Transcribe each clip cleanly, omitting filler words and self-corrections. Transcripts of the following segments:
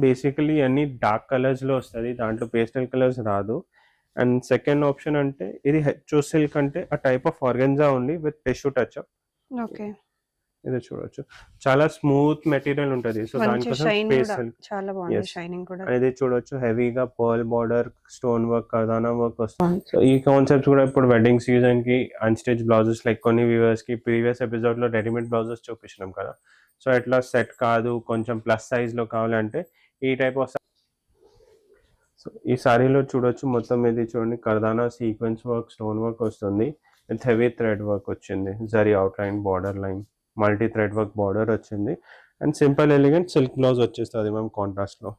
Basically అన్ని dark కలర్స్‌లో వస్తది. దాంట్లో పేస్టల్ కలర్స్ రాదు. అండ్ సెకండ్ ఆప్షన్ అంటే ఇది హెచ్ఓ సిల్క్ అంటే ఆ type of organza only with tissue touch up. Okay. ఇది చూడొచ్చు. చాలా స్మూత్ మెటీరియల్ ఉంటది. సో, మంచి దానికోసం షైన్ స్పేస్ గూడా సిల్క్. చాలా బావుంది యెస్. షైనింగ్ కూడా. అనేది చూడొచ్చు హెవీగా పర్ల్ బార్డర్, స్టోన్ వర్క్, కర్దానా వర్క్ వస్తుంది. బావుంది. సో, ఈ కాన్సెప్ట్స్ కూడా ఇప్పుడు వెడ్డింగ్ సీజన్‌కి అన్‌స్టిచ్ బ్లౌజెస్ లైక్ కొన్ని వ్యూవర్స్‌కి ప్రీవియస్ ఎపిసోడ్‌లో రెడీమేడ్ బ్లౌజెస్ చూపించినాం కదా! సో, ఎట్లా సెట్ కాదు కొంచెం ప్లస్ సైజ్‌లో కావాలంటే ఈ టైప్ ఆఫ్ సో, ఈ సారీలో చూడొచ్చు మొత్తం ఇది చూడండి కర్దానా సీక్వెన్స్ వర్క్, స్టోన్ వర్క్ వస్తుంది. విత్ హెవీ థ్రెడ్ వర్క్ వచ్చింది. Zari outline, border line, multi thread work border వచ్చింది. And simple elegant silk blouse వచ్చేస్తది మ్యామ్ కాంట్రాస్ట్‌లో.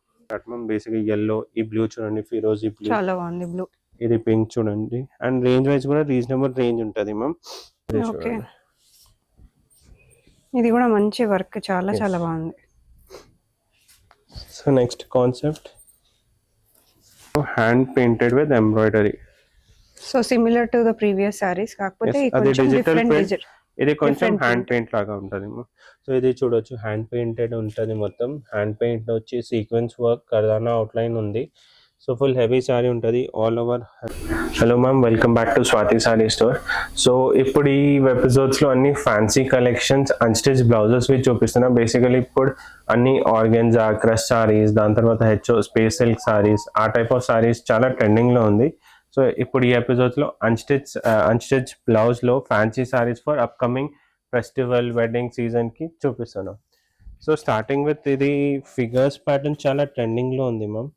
మ్యామ్ బేసిక్‌గా యెల్లో, ఈ బ్లూ చూడండి ఫిరోజీ బ్లూ, చాలా బావుంది బ్లూ. ఇది పింక్ చూడండి. అండ్ రేంజ్ వైస్ కూడా రీజనబుల్ రేంజ్ ఉంటది మ్యామ్. ఇది ఓకే. చూడండి. ఇది గూడా మంచి వర్క్ చాలా Yes. చాలా బావుంది. So, next concept hand painted with embroidery. So similar to the previous saris కాకపోతే Yes, ఇది అది కొంచెం డిజిటల్ డిఫరెంట్ ప్రింట్. ఇది కొంచెం డిఫరెంట్ హ్యాండ్ ప్రింట్. పెయింట్ లాగా ఉంటుంది. సో, ఇది చూడొచ్చు హ్యాండ్ పెయింటెడ్ ఉంటుంది మొత్తం. హ్యాండ్ పెయింట్ వచ్చి సీక్వెన్స్ వర్క్, కర్దానా అవుట్‌లైన్ ఉంది. సో, ఫుల్ హెవీ సారీ ఉంటది all over. Hello ma'am, welcome back to Swathi sorry store. So, ఇప్పుడు ఈ ఎపిసోడ్స్‌లో అన్ని ఫ్యాన్సీ కలెక్షన్స్, అన్‌స్టిచ్ బ్లౌజెస్‌వి చూపిస్తున్నా. బేసికల్లీ ఇప్పుడు అన్ని ఆర్గాన్జా, క్రష్ సారీస్, దాని తర్వాత హెచ్ఓ స్పేస్ సిల్క్ సారీస్, ఆ టైప్ ఆఫ్ సారీస్ చాలా ట్రెండింగ్‌లో ఉంది. సో, ఇప్పుడు ఈ ఎపిసోడ్స్‌లో అన్‌స్టిచ్ బ్లౌజ్‌లో fancy saris for upcoming festival, wedding సీజన్‌కి చూపిస్తున్నాం. సో, స్టార్టింగ్ విత్ ఇది ఫిగర్స్ ప్యాటర్న్ చాలా ట్రెండింగ్‌లో ఉంది మ్యామ్.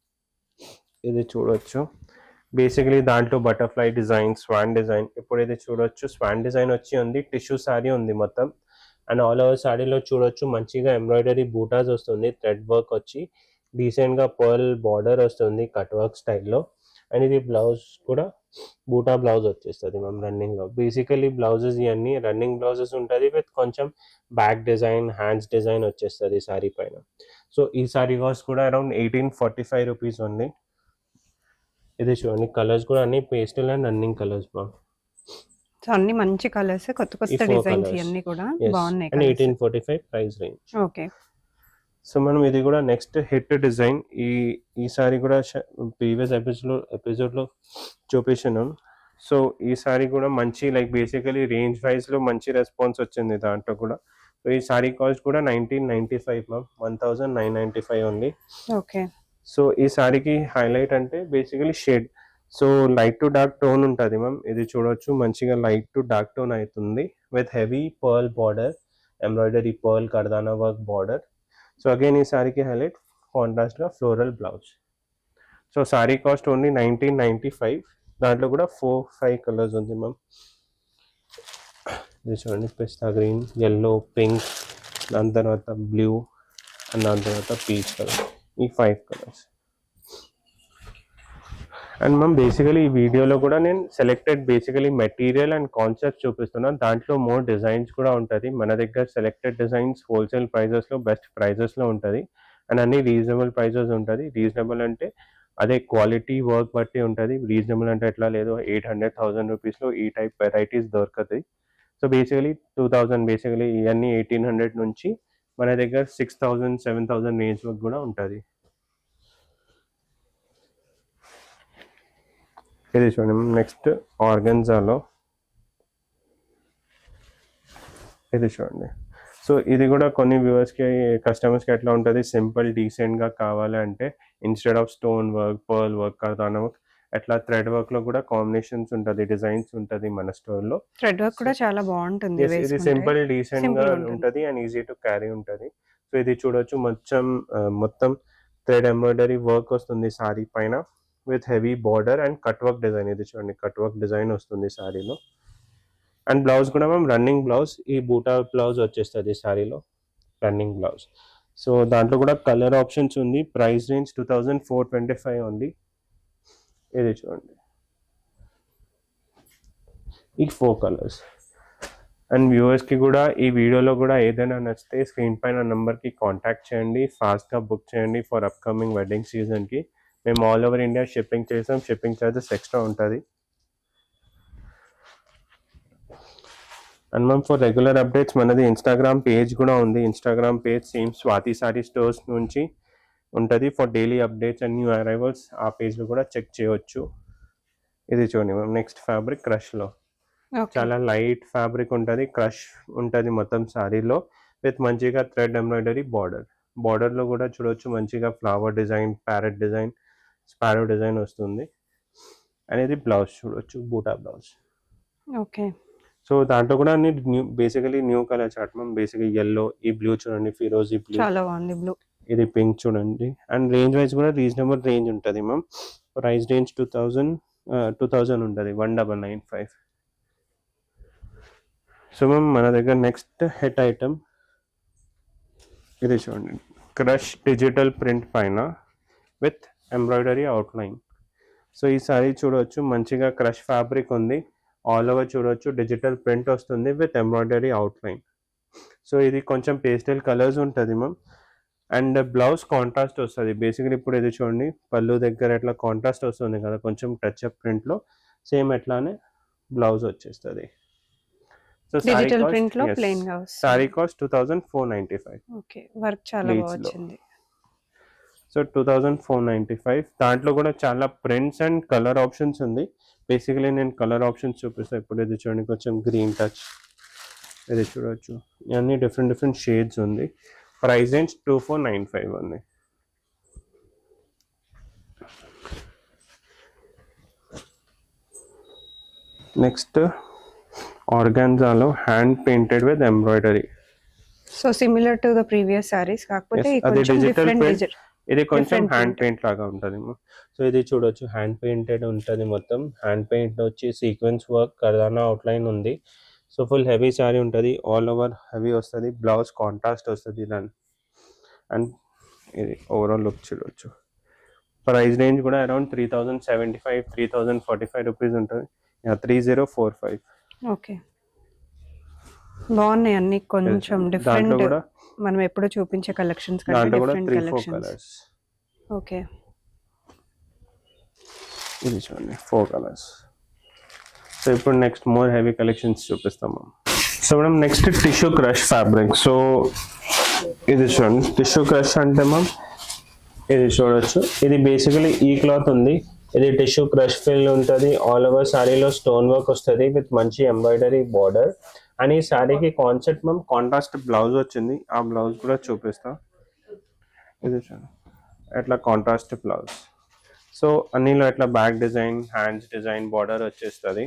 ఇది చూడొచ్చు. బేసికలీ దాంట్లో బటర్‌ఫ్లై డిజైన్, స్వాన్ డిజైన్. ఇప్పుడు ఇది చూడొచ్చు స్వాన్ డిజైన్ వచ్చి ఉంది. టిష్యూ సారీ ఉంది మొత్తం. అండ్ ఆల్ ఓవర్ సారీలో చూడొచ్చు మంచిగా ఎంబ్రాయిడరీ బూటాస్ వస్తుంది. థ్రెడ్ వర్క్ వచ్చి డీసెంట్‌గా పర్ల్ బార్డర్ వస్తుంది కట్ వర్క్ స్టైల్‌లో. అండ్ ఇది బ్లౌజ్ కూడా బూటా బ్లౌజ్ వచ్చేస్తుంది మ్యామ్ రన్నింగ్‌లో. బేసికలీ బ్లౌజెస్ ఇవన్నీ రన్నింగ్ బ్లౌజెస్ ఉంటుంది విత్ కొంచెం బ్యాక్ డిజైన్, హ్యాండ్స్ డిజైన్ వచ్చేస్తుంది సారీ పైన. సో, ఈ సారీ కాస్ట్ కూడా అరౌండ్ 1845 రూపీస్ ఉంది. ఇది చూడండి కలర్స్ కూడా అన్ని pastel and running colours ma'am. So అన్ని మంచి కలర్స్ కొత్త ఈ కొత్త 4 డిజైన్స్ కలర్స్. ఇవన్నీ కూడా యెస్. బాగున్నాయి and colours. 1845 price range. Okay. So, మనం ఇది కూడా నెక్స్ట్ హిట్ డిజైన్. ఈ సారీ కూడా ప్రీవియస్ ఎపిసోడ్‌లో చూపించినాం. సో, ఈ సారీ కూడా మంచి లైక్ బేసికలీ రేంజ్ వైస్‌లో మంచి రెస్పాన్స్ వచ్చింది దాంట్లో కూడా. సో, ఈ సారీ కాస్ట్ కూడా 1995 మ్యామ్. 1995 ఓన్లీ. ఓకే. సో, ఈ సారీకి హైలైట్ అంటే basically shade. So, light to dark tone ఉంటది మ్యామ్. ఇది చూడొచ్చు మంచిగా లైట్ టు డార్క్ టోన్ అయితుంది. With heavy pearl border, embroidery pearl కర్దానా వర్క్ బార్డర్. సో, అగైన్ ఈ సారీకి హైలైట్ కాంట్రాస్ట్‌గా floral blouse. So, sari cost only 1995. దాంట్లో కూడా 4, 5 కలర్స్ ఉంది మ్యామ్. ఇది చూడండి పిస్తా గ్రీన్, యెల్లో, పింక్, దాని తర్వాత బ్లూ అండ్ దాని తర్వాత పీచ్ కలర్. ఈ 5 కలర్స్. అండ్ మ్యామ్ బేసికలీ ఈ వీడియోలో కూడా నేను selected basically material and concept చూపిస్తున్నాను. దాంట్లో మోర్ డిజైన్స్ కూడా ఉంటుంది. మన దగ్గర సెలెక్టెడ్ డిజైన్స్ హోల్సేల్ ప్రైజెస్‌లో బెస్ట్ ప్రైజెస్‌లో ఉంటుంది. అండ్ అన్ని రీజనబుల్ ప్రైజెస్ ఉంటుంది. రీజనబుల్ అంటే అదే క్వాలిటీ వర్క్ బట్టి ఉంటుంది. రీజనబుల్ అంటే ఎట్లా లేదు 800, 1000 రూపీస్‌లో ఈ టైప్ వెరైటీస్ దొరకతాయి. సో, బేసికలీ 2000 బేసికలీ ఇవన్నీ 1800 నుంచి మన దగ్గర 6000, 7000 రేంజ్ వరకు కూడా ఉంటుంది. ఇది చూడండి నెక్స్ట్ ఆర్గన్జాలో ఇది చూడండి. సో, ఇది కూడా కొన్ని వ్యూవర్స్‌కి కస్టమర్స్‌కి ఎట్లా ఉంటుంది సింపుల్ డీసెంట్‌గా కావాలి అంటే instead of stone work, pearl work, కర్దానా వర్క్ అట్లా థ్రెడ్ వర్క్‌లో కూడా కాంబినేషన్స్ ఉంటుంది, డిజైన్స్ ఉంటుంది మన స్టోర్‌లో. థ్రెడ్ వర్క్ కూడా చాలా బాగుంటుంది యెస్, ఇది వేసుకుంటే. సింపుల్ డీసెంట్‌గా సింపుల్ ఉంటుంది. ఉంటుంది అండ్ ఈజీ టు క్యారీ ఉంటుంది. సో, ఇది చూడొచ్చు మొత్తం థ్రెడ్ ఎంబ్రాయిడరీ వర్క్ వస్తుంది సారీ పైన with heavy border and cut work design. ఇది చూడండి కట్ వర్క్ డిజైన్ వస్తుంది సారీలో. అండ్ బ్లౌజ్ కూడా మ్యామ్ రన్నింగ్ బ్లౌజ్. ఈ బూటా బ్లౌజ్ వచ్చేస్తుంది సారీలో రన్నింగ్ బ్లౌజ్. సో, దాంట్లో కూడా కలర్ ఆప్షన్స్ ఉంది. ప్రైస్ రేంజ్ 2425 ఉంది. ఇది చూడండి ఈ 4 కలర్స్. అండ్ వ్యూవర్స్‌కి కూడా ఈ వీడియోలో కూడా ఏదైనా నచ్చితే స్క్రీన్ పైన నెంబర్‌కి కాంటాక్ట్ చేయండి. ఫాస్ట్‌గా బుక్ చేయండి ఫర్ అప్‌కమింగ్ వెడ్డింగ్ సీజన్‌కి. మేము ఆల్ ఓవర్ ఇండియా షిప్పింగ్ చేస్తాం. షిప్పింగ్ ఛార్జెస్ ఎక్స్ట్రా ఉంటుంది. And ma'am for regular updates మనది ఇన్‌స్టాగ్రామ్ పేజ్ కూడా ఉంది. Instagram page same Swathi sorry stores నుంచి ఉంటుంది for daily updates and new arrivals. ఆ పేజ్లో కూడా చెక్ చేయవచ్చు. ఇది చూడండి మ్యామ్, నెక్స్ట్ ఫ్యాబ్రిక్ క్రష్లో ఓకే. చాలా లైట్ ఫ్యాబ్రిక్ ఉంటుంది, క్రష్ ఉంటుంది మొత్తం శారీలో విత్ మంచిగా థ్రెడ్ ఎంబ్రాయిడరీ బార్డర్లో కూడా చూడవచ్చు మంచిగా flower design, parrot design, sparrow design వస్తుంది. అనేది బ్లౌజ్ చూడవచ్చు, బూటా బ్లౌజ్. ఓకే. సో దాంట్లో కూడా అన్ని basically new colour chart ma'am. బేసిక్గా ఎల్లో, ఈ బ్లూ చూడండి, ఫిరోజీ బ్లూ, చాలా బాగుంది బ్లూ. ఇది పింక్ చూడండి. అండ్ రేంజ్ వైజ్ కూడా రీజనబుల్ రేంజ్ ఉంటుంది మ్యామ్. ప్రైస్ రేంజ్ 2000 ఉంటుంది, 1995. సో మ్యామ్ మన దగ్గర నెక్స్ట్ హిట్ ఐటమ్ ఇది చూడండి, క్రష్ డిజిటల్ ప్రింట్ పైన విత్ ఎంబ్రాయిడరీ అవుట్లైన్. సో ఈ సారీ చూడవచ్చు మంచిగా క్రష్ ఫ్యాబ్రిక్ ఉంది, ఆల్ ఓవర్ చూడవచ్చు డిజిటల్ ప్రింట్ వస్తుంది విత్ ఎంబ్రాయిడరీ అవుట్లైన్. సో ఇది కొంచెం పేస్టల్ కలర్స్ ఉంటుంది మ్యామ్. అండ్ బ్లౌజ్ కాంట్రాస్ట్ వస్తుంది. బేసిక్లీ ఇప్పుడు ఇది చూడండి, పళ్ళు దగ్గర ఎట్లా కాంట్రాస్ట్ వస్తుంది కదా కొంచెం టచ్ అప్ ప్రింట్లో, సేమ్ ఎట్లానే బ్లౌజ్ వచ్చేస్తుంది. సో డిజిటల్ ప్రింట్ లో ప్లెయిన్ గా వస్తుంది. Sorry cost 2495. ఓకే, వర్క్ చాలా Pleats బాగా లో. వచ్చింది. సో 2495. దాంట్లో కూడా చాలా ప్రింట్స్ అండ్ కలర్ ఆప్షన్స్ ఉంది. బేసికలీ నేను కలర్ ఆప్షన్స్ చూపిస్తాను. ఇప్పుడు ఇది చూడండి, కొంచెం గ్రీన్ టచ్, ఇది చూడవచ్చు, ఇవన్నీ డిఫరెంట్ షేడ్స్ ఉంది. ప్రైస్ రేంజ్ 2495 ఉంది. నెక్స్ట్ ఆర్గాన్జాలో hand painted with embroidery. So similar to the previous saris, కాకపోతే Yes, ఇది అది కొంచెం digital డిఫరెంట్ print. ఇది కొంచెం different హ్యాండ్ print. పెయింట్ లాగా ఉంటుంది. సో ఇది చూడొచ్చు, హ్యాండ్ పెయింటెడ్ ఉంటుంది మొత్తం. హ్యాండ్ పెయింట్ వచ్చి సీక్వెన్స్ వర్క్, కర్దానా అవుట్లైన్ ఉంది. సో ఫుల్ హెవీ సారీ ఉంటుంది, ఆల్ ఓవర్ హెవీ వస్తుంది. బ్లౌజ్ కాంట్రాస్ట్ వస్తుంది దాని. అండ్ ఇది ఓవరాల్ లుక్ చూడవచ్చు. ప్రైస్ రేంజ్ కూడా అరౌండ్ 3075, 3045 రూపీస్ ఉంటుంది. 3045. ఓకే, బాగున్నాయి అన్ని కొంచెం దాంట్లో డిఫరెంట్. కూడా మనం ఎప్పుడు చూపించే కలెక్షన్స్ కంటే దాంట్లో కూడా డిఫరెంట్ 3-4 కలెక్షన్స్. కలర్స్. ఓకే, ఇది చూడండి 4 కలర్స్. సో ఇప్పుడు నెక్స్ట్ మోర్ హెవీ కలెక్షన్స్ చూపిస్తాము. So madam next tissue crush fabric. So ఇది చూడండి, టిష్యూ క్రష్ అంటే మ్యామ్ ఇది చూడొచ్చు, ఇది బేసికలీ ఈ క్లాత్ ఉంది. ఇది టిష్యూ క్రష్ ఫిల్ ఉంటుంది, ఆల్ ఓవర్ శారీలో స్టోన్ వర్క్ వస్తుంది విత్ మంచి ఎంబ్రాయిడరీ బార్డర్. అండ్ ఈ శారీకి కాన్సెప్ట్ మ్యామ్ కాంట్రాస్ట్ బ్లౌజ్ వచ్చింది, ఆ బ్లౌజ్ కూడా చూపిస్తా. ఇది చూడండి, ఎట్లా కాంట్రాస్ట్ బ్లౌజ్. సో అన్నిలో ఎట్లా back design, hands design, border వచ్చేస్తుంది.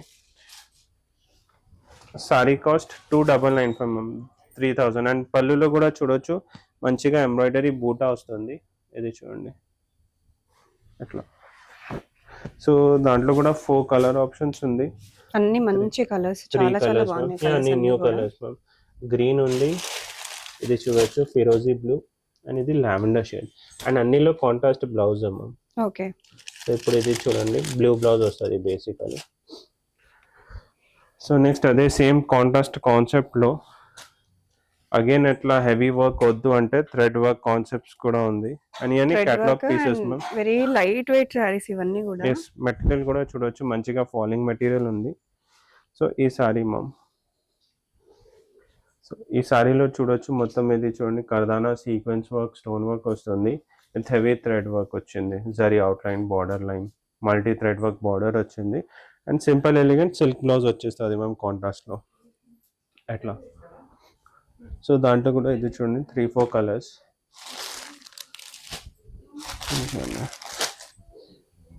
Sari cost 2995 ma'am, 3000. అండ్ పళ్ళులో కూడా చూడొచ్చు మంచిగా ఎంబ్రాయిడరీ బూటా వస్తుంది, ఇది చూడండి అట్లా. సో దాంట్లో కూడా 4 కలర్ ఆప్షన్స్ ఉంది. అన్ని మంచి కలర్స్, 3 చాలా చాలా కలర్స్ బాగున్నాయి మ్యామ్, అన్ని new colours. Colours ma'am. Green ఉంది, ఇది చూడొచ్చు ఫిరోజీ బ్లూ, అండ్ ఇది లావెండర్ షేడ్. అండ్ అన్నిలో contrast blouse ma'am. Okay, so ఇప్పుడు ఇది చూడండి, బ్లూ బ్లౌజ్ వస్తుంది బేసికలీ. సో నెక్స్ట్ అదే సేమ్ కాంట్రాస్ట్ కాన్సెప్ట్లో అగైన్ ఎట్లా హెవీ వర్క్ వద్దు అంటే థ్రెడ్ వర్క్ కాన్సెప్ట్స్ కూడా ఉంది. అండ్ ఇవన్నీ catalogue pieces ma'am. Very light weight saris ఇవన్నీ కూడా. ఎస్, మెటీరియల్ కూడా చూడొచ్చు మంచిగా ఫాలింగ్ మెటీరియల్ ఉంది. సో ఈ సారీ మ్యామ్, సో ఈ సారీలో చూడొచ్చు మొత్తం ఇది చూడండి, కర్దానా సీక్వెన్స్ వర్క్, స్టోన్ వర్క్ వస్తుంది విత్ హెవీ థ్రెడ్ వర్క్ వచ్చింది, zari outline, border line, multi thread work border వచ్చింది. And simple elegant silk blouse వచ్చేస్తుంది మ్యామ్ కాంట్రాస్ట్లో అట్లా. సో దాంట్లో కూడా ఇది చూడండి 3-4 కలర్స్.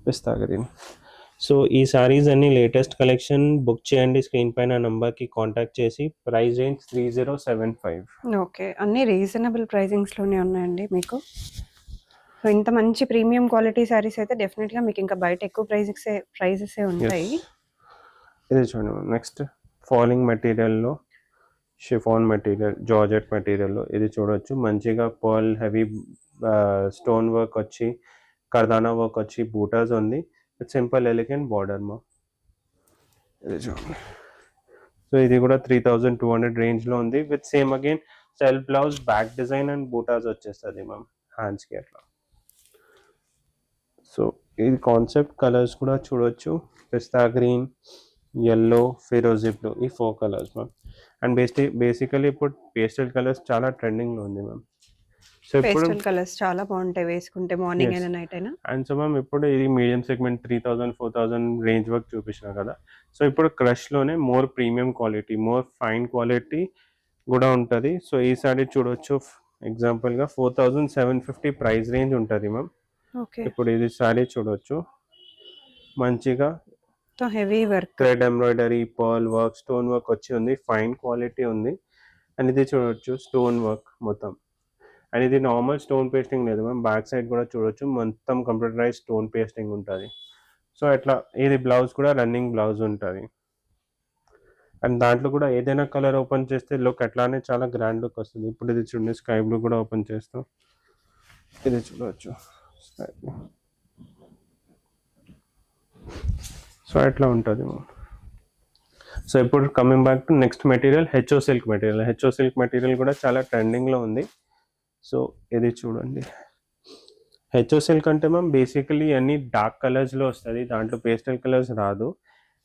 పిస్తా గ్రీన్. సో ఈ సారీస్ అన్ని లేటెస్ట్ కలెక్షన్. బుక్ చేయండి, స్క్రీన్ పైన నంబర్కి కాంటాక్ట్ చేసి. Price range 3075. ఓకే, అన్ని రీజనబుల్ ప్రైజింగ్స్ లోనే ఉన్నాయండి మీకు. సో ఇంత మంచి ప్రీమియం క్వాలిటీ సారీస్ అయితే డెఫినెట్ గా మీకు ఇంకా బయట ఎక్కువ ప్రైజెస్ ఉంటాయి. ఇది చూడండి నెక్స్ట్ ఫాలింగ్ మెటీరియల్లో షిఫాన్ మెటీరియల్, జార్జెట్ మెటీరియల్లో ఇది చూడొచ్చు మంచిగా పర్ల్ హెవీ స్టోన్ వర్క్ వచ్చి, కర్దానా వర్క్ వచ్చి, బూటాస్ ఉంది విత్ సింపుల్ ఎలిగెంట్ బార్డర్ మా. ఇది చూడండి. సో ఇది కూడా 3200 రేంజ్లో ఉంది with same again self blouse, back design and buttas వచ్చేస్తుంది మ్యామ్ హ్యాండ్స్కి అట్లా. సో ఇది కాన్సెప్ట్ కలర్స్ కూడా చూడొచ్చు, పిస్తా గ్రీన్, yellow, ఫిరోజీ బ్లూ, ఈ 4 కలర్స్ మ్యామ్. అండ్ బేసికలీ ఇప్పుడు పేస్టల్ కలర్స్ చాలా ట్రెండింగ్లో ఉంది మ్యామ్. సో ఇప్పుడు పేస్టల్ కలర్స్ చాలా బాగుంటాయి వేసుకుంటే, మార్నింగ్ yes. అయినా నైట్ అయినా. అండ్ సో మ్యామ్ ఇప్పుడు ఇది మీడియం సెగ్మెంట్ 3000-4000 రేంజ్ వరకు చూపించిన కదా. సో ఇప్పుడు క్రష్లోనే more premium quality, more fine quality కూడా ఉంటుంది. సో ఈ సారీ చూడొచ్చు, ఎగ్జాంపుల్గా 4750 ప్రైస్ రేంజ్ ఉంటుంది మ్యామ్. ఓకే. ఇప్పుడు ఇది సారీ చూడొచ్చు, మంచిగా heavy work, thread embroidery, pearl work, stone work వచ్చి ఉంది, ఫైన్ క్వాలిటీ ఉంది. అండ్ ఇది చూడొచ్చు స్టోన్ వర్క్ మొత్తం. అండ్ ఇది నార్మల్ స్టోన్ పేస్టింగ్ లేదు మ్యామ్, బ్యాక్ సైడ్ కూడా చూడొచ్చు మొత్తం కంప్యూటరైజ్ స్టోన్ పేస్టింగ్ ఉంటుంది. సో అట్లా ఇది బ్లౌజ్ కూడా రన్నింగ్ బ్లౌజ్ ఉంటుంది. అండ్ దాంట్లో కూడా ఏదైనా కలర్ ఓపెన్ చేస్తే లుక్ అట్లానే చాలా గ్రాండ్ లుక్ వస్తుంది. ఇప్పుడు ఇది చూడండి, స్కై బ్లూ కూడా ఓపెన్ చేస్తాం, ఇది చూడవచ్చు స్కై బ్లూ. సో అట్లా ఉంటుంది మ్యామ్. సో ఇప్పుడు coming back to next material, HO silk material. HO silk material కూడా చాలా ట్రెండింగ్లో ఉంది. సో ఇది చూడండి, హెచ్ఓ సిల్క్ అంటే మ్యామ్ బేసికలీ అన్ని డార్క్ కలర్స్లో వస్తుంది, దాంట్లో పేస్టల్ కలర్స్ రాదు.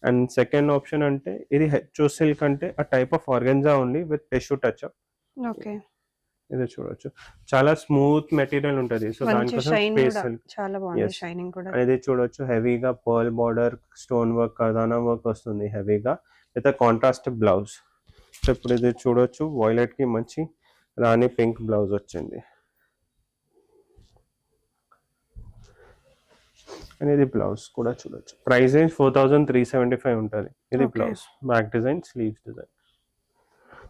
అండ్ సెకండ్ ఆప్షన్ అంటే ఇది హెచ్ఓ సిల్క్ అంటే ఆ type of organza only with tissue touch up. Okay. ఇది చూడొచ్చు, చాలా స్మూత్ మెటీరియల్ ఉంటుంది. సో దానికోసం స్పేషల్ చాలా బాగుంది షైనింగ్ కూడా. అనేది చూడొచ్చు, హెవీగా పర్ల్ బార్డర్, స్టోన్ వర్క్, కర్దానా వర్క్ వస్తుంది హెవీగా విత్ కాంట్రాస్ట్ బ్లౌజ్. సో ఇప్పుడు ఇది చూడొచ్చు, వైలెట్కి మంచి రాణి పింక్ బ్లౌజ్ వచ్చింది. అనేది బ్లౌజ్ కూడా చూడొచ్చు, ప్రైస్ రేంజ్ 4375 ఉంటుంది. ఇది blouse, back design, sleeves design.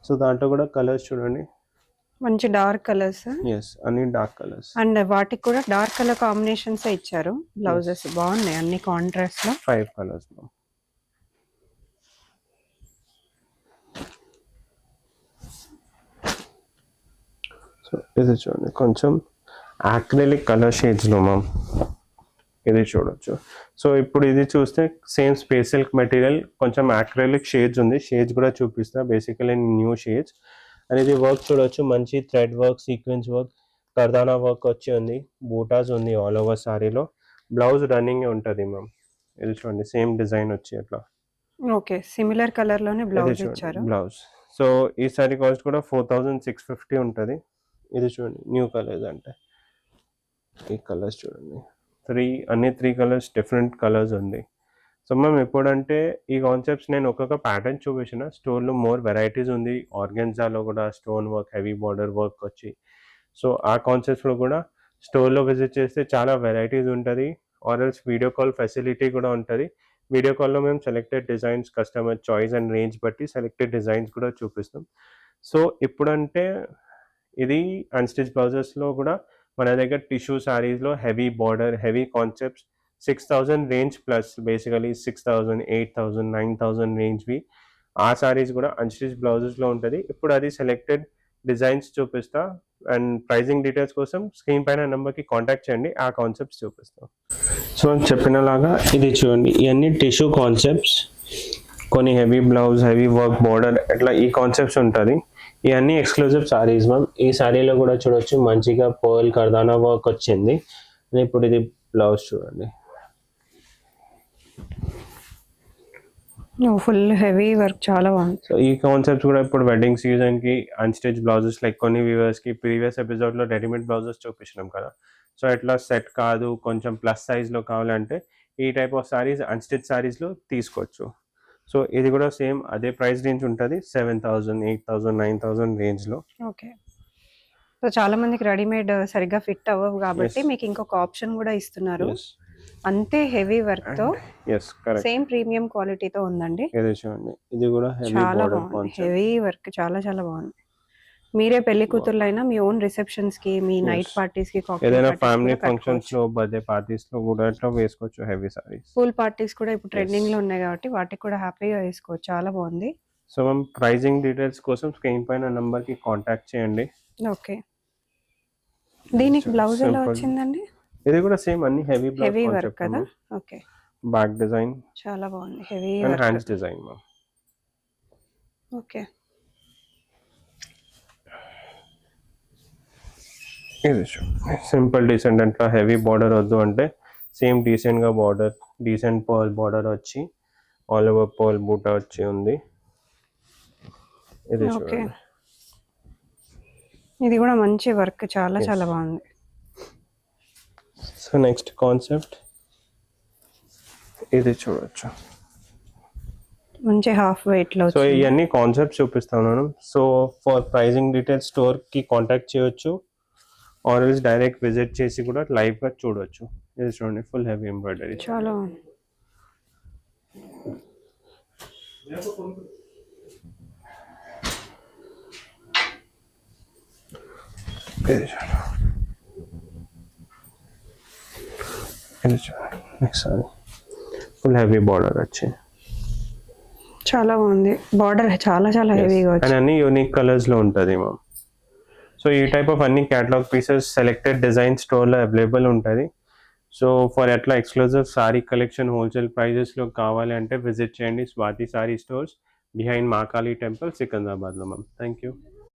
So దాంట్లో కూడా కలర్స్ చూడండి, మంచి డార్క్ కలర్స్. ఎస్, అన్ని డార్క్ కలర్స్. అండ్ వాటికి కూడా డార్క్ కలర్ కాంబినేషన్స్ ఇచ్చారు. బ్లౌజెస్ బాగున్నాయి అన్ని కాంట్రాస్ట్ లో. 5 కలర్స్. సో ఇది చూడండి, కొంచెం యాక్రిలిక్ కలర్ షేడ్స్లో మ్యామ్, ఇది చూడొచ్చు. సో ఇప్పుడు ఇది చూస్తే సేమ్ స్పేస్ సిల్క్ మెటీరియల్, కొంచెం యాక్రిలిక్ షేడ్స్ ఉంది, షేడ్స్ కూడా చూపిస్తా, బేసికలీ న్యూ షేడ్స్. అండ్ ఇది వర్క్ చూడొచ్చు, మంచి థ్రెడ్ వర్క్, సీక్వెన్స్ వర్క్, కర్దానా వర్క్ వచ్చి ఉంది, బూటాస్ ఉంది ఆల్ ఓవర్ సారీలో. బ్లౌజ్ రన్నింగ్ ఉంటుంది మ్యామ్, ఇది చూడండి సేమ్ డిజైన్ వచ్చి అట్లా. ఓకే, సిమిలర్ కలర్ లోనే బ్లౌజ్ ఇచ్చారు. బ్లౌజ్. సో ఈ సారీ కాస్ట్ కూడా 4650 ఉంటుంది. ఇది చూడండి న్యూ కలర్స్, అంటే ఈ కలర్స్ చూడండి, అన్ని 3 కలర్స్ డిఫరెంట్ కలర్స్ ఉంది. సో మ్యామ్ ఎప్పుడంటే ఈ కాన్సెప్ట్స్ నేను ఒక్కొక్క ప్యాటర్న్ చూపించిన, స్టోర్లో మోర్ వెరైటీస్ ఉంది, ఆర్గెన్జాలో కూడా stone work, heavy border work వచ్చి. సో ఆ కాన్సెప్ట్స్లో కూడా స్టోర్లో విజిట్ చేస్తే చాలా వెరైటీస్ ఉంటుంది, ఆర్ఎల్స్ వీడియో కాల్ ఫెసిలిటీ కూడా ఉంటుంది. వీడియో కాల్లో మేము selected designs, customer choice and range బట్టి సెలెక్టెడ్ డిజైన్స్ కూడా చూపిస్తాం. సో ఇప్పుడంటే ఇది అన్స్టిచ్ బ్లౌజెస్లో కూడా మన దగ్గర టిష్యూ శారీస్లో heavy border, heavy concepts 6000 range plus, basically 6000, 8000, 9000 రేంజ్వి ఆ శారీస్ కూడా అన్స్టిచ్ బ్లౌజెస్లో ఉంటుంది. ఇప్పుడు అది సెలెక్టెడ్ డిజైన్స్ చూపిస్తా, అండ్ ప్రైజింగ్ డీటెయిల్స్ కోసం స్క్రీన్ పైన నెంబర్కి కాంటాక్ట్ చేయండి, ఆ కాన్సెప్ట్స్ చూపిస్తాం. సో చెప్పినలాగా ఇది చూడండి, ఇవన్నీ టిష్యూ కాన్సెప్ట్స్, కొన్ని heavy blouse, heavy work, border, అట్లా ఈ కాన్సెప్ట్స్ ఉంటుంది. ఇవన్నీ ఎక్స్క్లూజివ్ సారీస్ మ్యామ్. ఈ సారీలో కూడా చూడొచ్చు మంచిగా పర్ల్, కర్దానా వర్క్ వచ్చింది. ఇప్పుడు ఇది బ్లౌజ్ చూడండి, ఫుల్ హెవీ వర్క్, చాలా బాగుంది. సో ఈ కాన్సెప్ట్స్ కూడా ఇప్పుడు వెడ్డింగ్ సీజన్కి అన్స్టిచ్ బ్లౌజెస్, లైక్ కొన్ని వ్యూవర్స్కి ప్రీవియస్ ఎపిసోడ్లో రెడీమేడ్ బ్లౌజెస్ చూపించినాం కదా. సో ఇట్లా సెట్ కాదు, కొంచెం ప్లస్ సైజ్లో కావాలంటే ఈ టైప్ ఆఫ్ సారీస్ అన్స్టిచ్ సారీస్లో తీసుకోవచ్చు. సో ఇది కూడా సేమ్ అదే ప్రైస్ రేంజ్ ఉంటుంది, 7000, 8000, 9000 రేంజ్లో. ఓకే. సో చాలా మందికి రెడీమేడ్ సరిగ్గా ఫిట్ అవ్వవు కాబట్టి మీకు ఇంకొక ఆప్షన్ కూడా ఇస్తున్నారు. అంతే హెవీ వర్క్ తో, సేమ్ ప్రీమియం క్వాలిటీతో ఉందండి. ఇది కూడా చాలా బాగుంది, హెవీ వర్క్, చాలా చాలా బాగుంది. మీరే పెళ్లి కూతుర్లైనా మీ ఓన్ రిసెప్షన్స్ కి, మీ నైట్ పార్టీస్ కి, ఏదైనా ఫ్యామిలీ ఫంక్షన్స్ లో, బర్త్డే పార్టీస్ లో కూడా ఇట్లా వేసుకోవచ్చు హెవీ సారీస్. పూల్ పార్టీస్ కూడా ఇప్పుడు ట్రెండింగ్ లో ఉన్నాయి కాబట్టి వాటికి కూడా హ్యాపీగా వేసుకోవచ్చు, చాలా బాగుంది. సో మనం ప్రైజింగ్ డీటెయిల్స్ కోసం స్క్రీన్ పైన నంబర్ కి కాంటాక్ట్ చేయండి. ఓకే. దీనికి బ్లౌజ్ ఎలా వచ్చిందండి? ఇది కూడా సేమ్ అన్ని హెవీ వర్క్ కదా. ఓకే. బ్యాక్ డిజైన్ చాలా బాగుంది, heavy and hands design ma'am. Okay. ఇది సింపుల్ డీసెంట్, అంటే హెవీ బార్డర్ వద్దు అంటే సేమ్ డీసెంట్ గా బార్డర్, డీసెంట్ పర్ల్ బార్డర్ వచ్చి ఆల్ ఓవర్ పర్ల్ బూటా వచ్చి ఉంది. ఇది చూడండి, ఇది కూడా మంచి వర్క్, చాలా Yes. చాలా బాగుంది. సో నెక్స్ట్ కాన్సెప్ట్ ఇది చూడొచ్చు. మంచి హాఫ్ వెయిట్ లో సో వచ్చింది. ఇవన్నీ కాన్సెప్ట్స్ చూపిస్తాను madam. So for pricing details స్టోర్కి కాంటాక్ట్ చేయొచ్చు, ఆర్ ఎల్స్ డైరెక్ట్ విజిట్ చేసి కూడా లైవ్గా చూడొచ్చు. ఇది చూడండి, ఫుల్ హెవీ ఎంబ్రాయిడరీ. చాలా బాగుంది. ఇది చూడండి, ఇది చూడండి. Next sorry full heavy border వచ్చి, చాలా బాగుంది. బార్డర్ చాలా చాలా హెవీగా అండ్ వచ్చింది. అన్ని యూనిక్ కలర్స్లో ఉంటుంది మ్యామ్. సో ఈ టైప్ ఆఫ్ అన్ని క్యాటలాగ్ పీసెస్ సెలెక్టెడ్ డిజైన్ స్టోర్లో అవైలబుల్ ఉంటుంది. సో ఫర్ ఎట్లా ఎక్స్క్లూజివ్ సారీ కలెక్షన్ హోల్సేల్ ప్రైజెస్లో కావాలి అంటే విజిట్ చేయండి Swathi sorry stores, behind Mahakali temple, సికింద్రాబాద్లో మ్యామ్. Thank you.